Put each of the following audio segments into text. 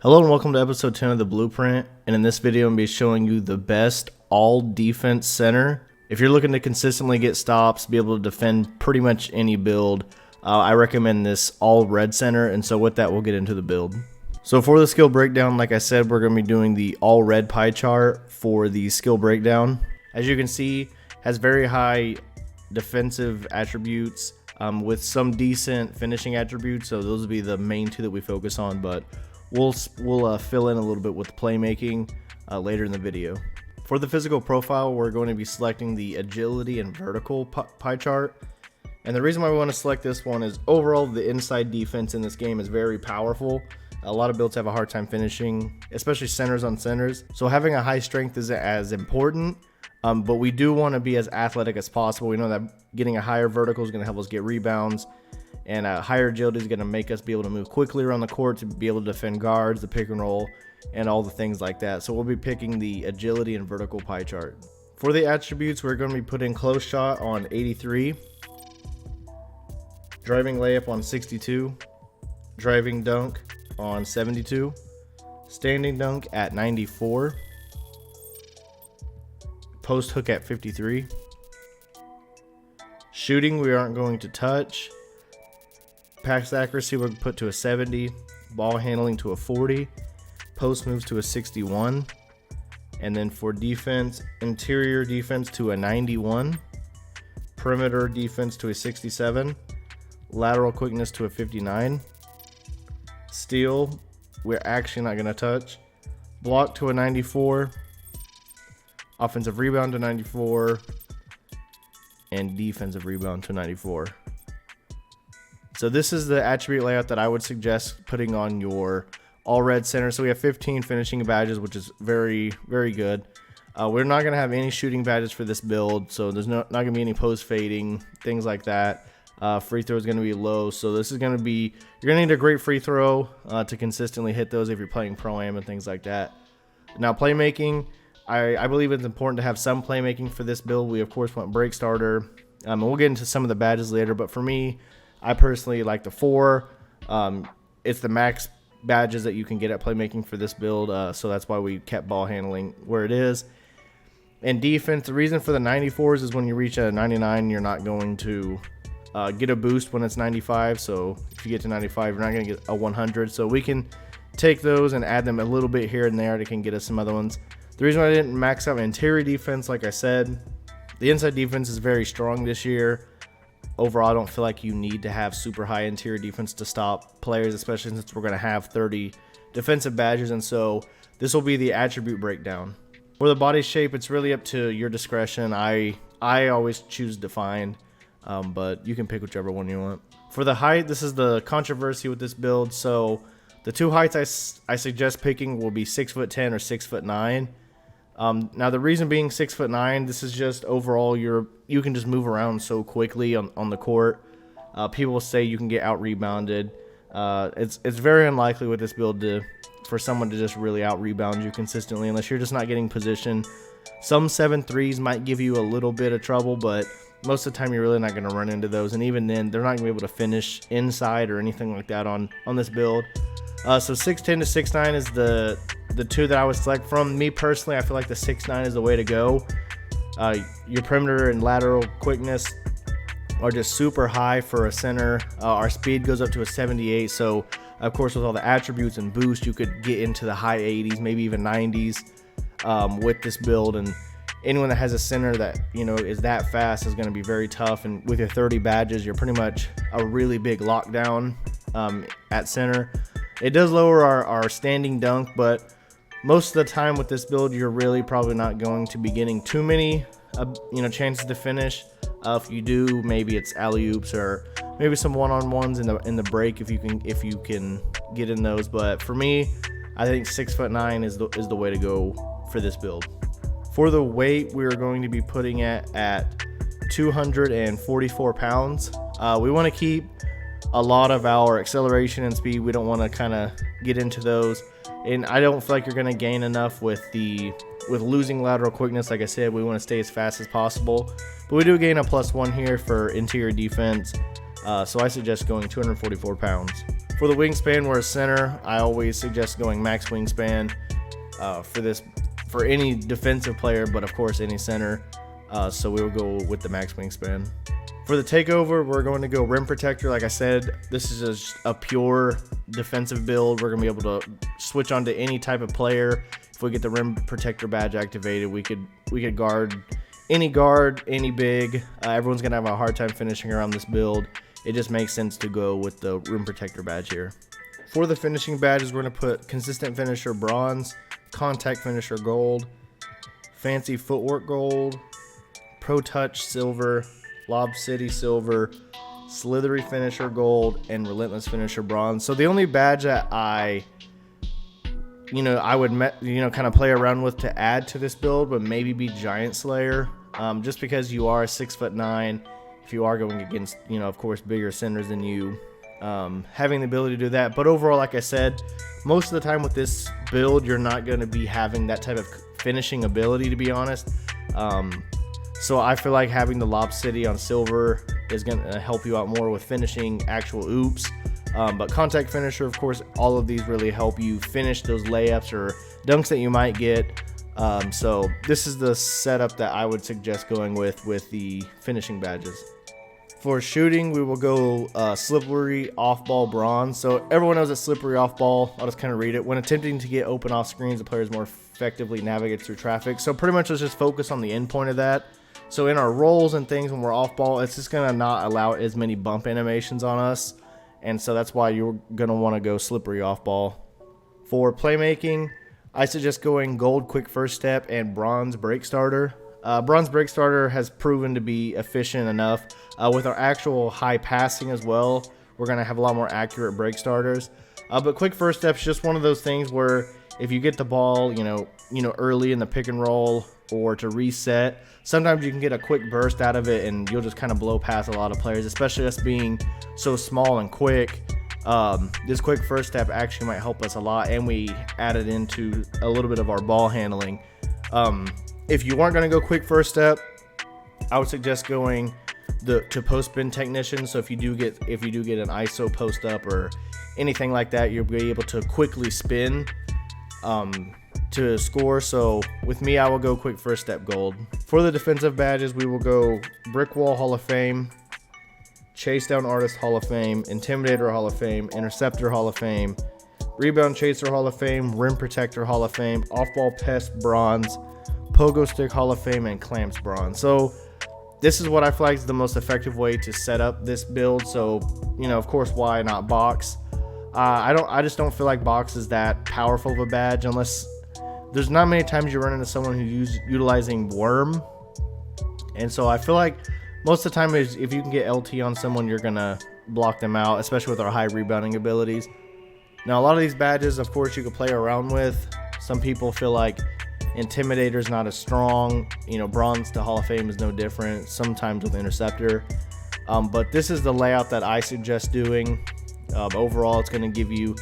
Hello and welcome to episode 10 of The Blueprint, and in this video I'm going to be showing you the best all-defense center. If you're looking to consistently get stops, be able to defend pretty much any build, I recommend this all-red center, and so with that we'll get into the build. So for the skill breakdown, like I said, we're going to be doing the all-red pie chart for the skill breakdown. As you can see, has very high defensive attributes with some decent finishing attributes, so those will be the main two that we focus on, but we'll fill in a little bit with playmaking later in the video. For the physical profile, we're going to be selecting the agility and vertical pie chart. And the reason why we want to select this one is overall the inside defense in this game is very powerful. A lot of builds have a hard time finishing, especially centers on centers. So having a high strength isn't as important, but we do want to be as athletic as possible. We know that getting a higher vertical is going to help us get rebounds. And higher agility is going to make us be able to move quickly around the court to be able to defend guards, the pick and roll, and all the things like that. So we'll be picking the agility and vertical pie chart. For the attributes, we're going to be putting close shot on 83, driving layup on 62, driving dunk on 72, standing dunk at 94, post hook at 53. Shooting, we aren't going to touch. Pass accuracy we'll put to a 70, ball handling to a 40, post moves to a 61, and then for defense, interior defense to a 91, perimeter defense to a 67, lateral quickness to a 59, steal we're actually not going to touch, block to a 94, offensive rebound to 94, and defensive rebound to 94. So this is the attribute layout that I would suggest putting on your all-red center. So we have 15 finishing badges, which is very, very good. We're not going to have any shooting badges for this build, so there's not going to be any post fading, things like that. Free throw is going to be low, so this is going to be, you're going to need a great free throw to consistently hit those if you're playing Pro-Am and things like that. Now playmaking, I believe it's important to have some playmaking for this build. We of course want break starter, and we'll get into some of the badges later, but for me, I personally like the 4. It's the max badges that you can get at playmaking for this build, so that's why we kept ball handling where it is. And defense, the reason for the 94s is when you reach a 99, you're not going to get a boost when it's 95. So if you get to 95, you're not going to get a 100. So we can take those and add them a little bit here and there to can get us some other ones. The reason why I didn't max out my interior defense, like I said, the inside defense is very strong this year. Overall, I don't feel like you need to have super high interior defense to stop players, especially since we're going to have 30 defensive badges, and so this will be the attribute breakdown. For the body shape, it's really up to your discretion. I always choose defined, but you can pick whichever one you want. For the height, this is the controversy with this build. So the two heights I suggest picking will be 6'10" or 6'9". Now the reason being 6'9", this is just overall you can just move around so quickly on the court. People say you can get out rebounded. It's very unlikely with this build for someone to just really out rebound you consistently unless you're just not getting position. Some 7-3s might give you a little bit of trouble, but most of the time you're really not going to run into those, and even then they're not going to be able to finish inside or anything like that on this build. So 6'10" to 6'9" is the two that I would select from. Me personally, I feel like the 6'9" is the way to go. Your perimeter and lateral quickness are just super high for a center. Our speed goes up to a 78, so of course with all the attributes and boost, you could get into the high 80s, maybe even 90s with this build. And anyone that has a center that is that fast is going to be very tough. And with your 30 badges, you're pretty much a really big lockdown at center. It does lower our standing dunk, but most of the time with this build, you're really probably not going to be getting too many, chances to finish. If you do, maybe it's alley-oops or maybe some one-on-ones in the break if you can get in those. But for me, I think 6'9" is the way to go for this build. For the weight, we are going to be putting it at 244 pounds. We want to keep a lot of our acceleration and speed. We don't want to kind of get into those. And I don't feel like you're going to gain enough with losing lateral quickness. Like I said, we want to stay as fast as possible. But we do gain a +1 here for interior defense. So I suggest going 244 pounds. For the wingspan, we're a center. I always suggest going max wingspan for any defensive player, but of course any center. So we will go with the max wingspan. For the takeover, we're going to go rim protector. Like I said, this is just a pure defensive build. We're going to be able to switch onto any type of player. If we get the rim protector badge activated, we could guard, any big. Everyone's going to have a hard time finishing around this build. It just makes sense to go with the rim protector badge here. For the finishing badges, we're going to put consistent finisher bronze, contact finisher gold, fancy footwork gold, pro touch silver, lob city silver, slithery finisher gold, and relentless finisher bronze. So the only badge that I would kind of play around with to add to this build would maybe be Giant Slayer, just because you are 6'9". If you are going against, of course, bigger centers than you, having the ability to do that. But overall, like I said, most of the time with this build, you're not going to be having that type of finishing ability, to be honest. So I feel like having the Lob City on silver is going to help you out more with finishing actual oops. But contact finisher, of course, all of these really help you finish those layups or dunks that you might get. So this is the setup that I would suggest going with the finishing badges. For shooting, we will go slippery off-ball bronze. So everyone knows that slippery off-ball, I'll just kind of read it. When attempting to get open off screens, the players more effectively navigate through traffic. So pretty much let's just focus on the end point of that. So in our rolls and things when we're off-ball, it's just going to not allow as many bump animations on us. And so that's why you're going to want to go slippery off-ball. For playmaking, I suggest going gold quick first step and bronze break starter. Bronze break starter has proven to be efficient enough. With our actual high passing as well, we're going to have a lot more accurate break starters. But quick first step is just one of those things where if you get the ball, early in the pick and roll or to reset, sometimes you can get a quick burst out of it and you'll just kind of blow past a lot of players, especially us being so small and quick. This quick first step actually might help us a lot, and we added into a little bit of our ball handling. If you weren't going to go quick first step, I would suggest going to post spin technician. So if you do get an ISO post up or anything like that, you'll be able to quickly spin to score. So with me, I will go quick first step gold. For the defensive badges, we will go brick wall Hall of Fame, chase down artist Hall of Fame, intimidator Hall of Fame, interceptor Hall of Fame, rebound chaser Hall of Fame, rim protector Hall of Fame, off ball pest bronze, pogo stick Hall of Fame, and clamps bronze. So this is what I feel like is the most effective way to set up this build. So of course, why not box? I just don't feel like box is that powerful of a badge unless there's not many times you run into someone who's utilizing worm. And so I feel like most of the time if you can get LT on someone, you're gonna block them out, especially with our high rebounding abilities. Now a lot of these badges, of course, you can play around with. Some people feel like Intimidator is not as strong. Bronze to Hall of Fame is no different. Sometimes with Interceptor. But this is the layout that I suggest doing. Overall, it's going to give you,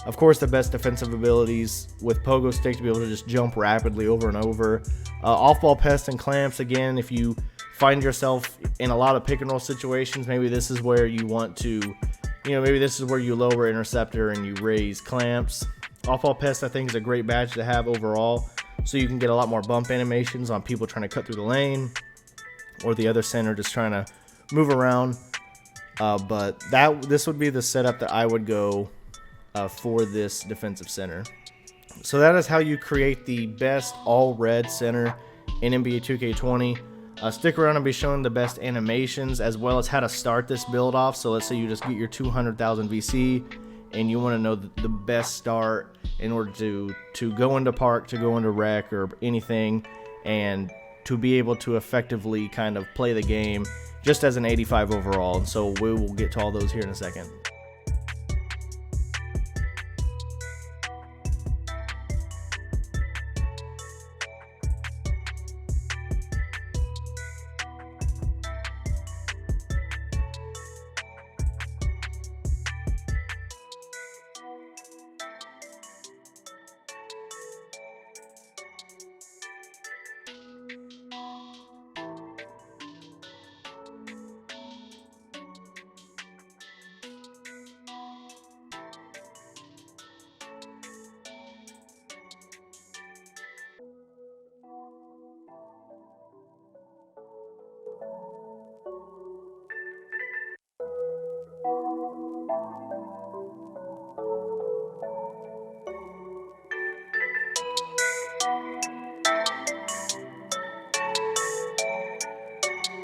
of course, the best defensive abilities with Pogo Stick to be able to just jump rapidly over and over. Off-ball pest and clamps, again, if you find yourself in a lot of pick and roll situations, maybe this is where you want to, maybe this is where you lower Interceptor and you raise clamps. Off-ball pest, I think, is a great badge to have overall. So you can get a lot more bump animations on people trying to cut through the lane or the other center just trying to move around. But this would be the setup that I would go for this defensive center. So that is how you create the best all-red center in NBA 2K20. Stick around and be shown the best animations as well as how to start this build off. So let's say you just get your 200,000 VC and you want to know the best start in order to go into park, to go into rec or anything, and to be able to effectively kind of play the game just as an 85 overall. And so we will get to all those here in a second.